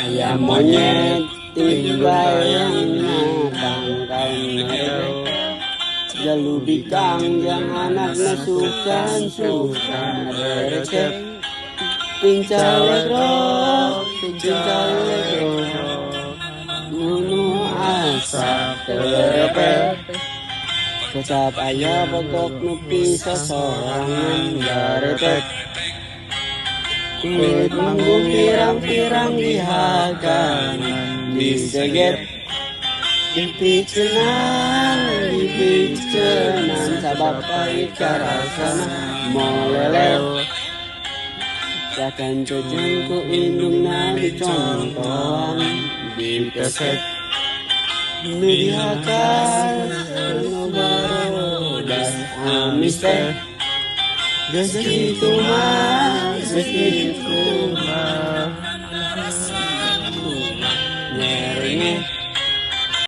ayam monyet tiba yang natang jalu bikang yang anaknya sukan receh pincang lekro gunung asap terepet tetap ayah pokok nupi seseorangan garepet kulit manggung pirang-pirang di hakanan diseget dipicenan sabab pahit karasana molelel takkan cejengku indungna dicontohan dipesek nudihakan nubarodas amiste geus mah nyeringe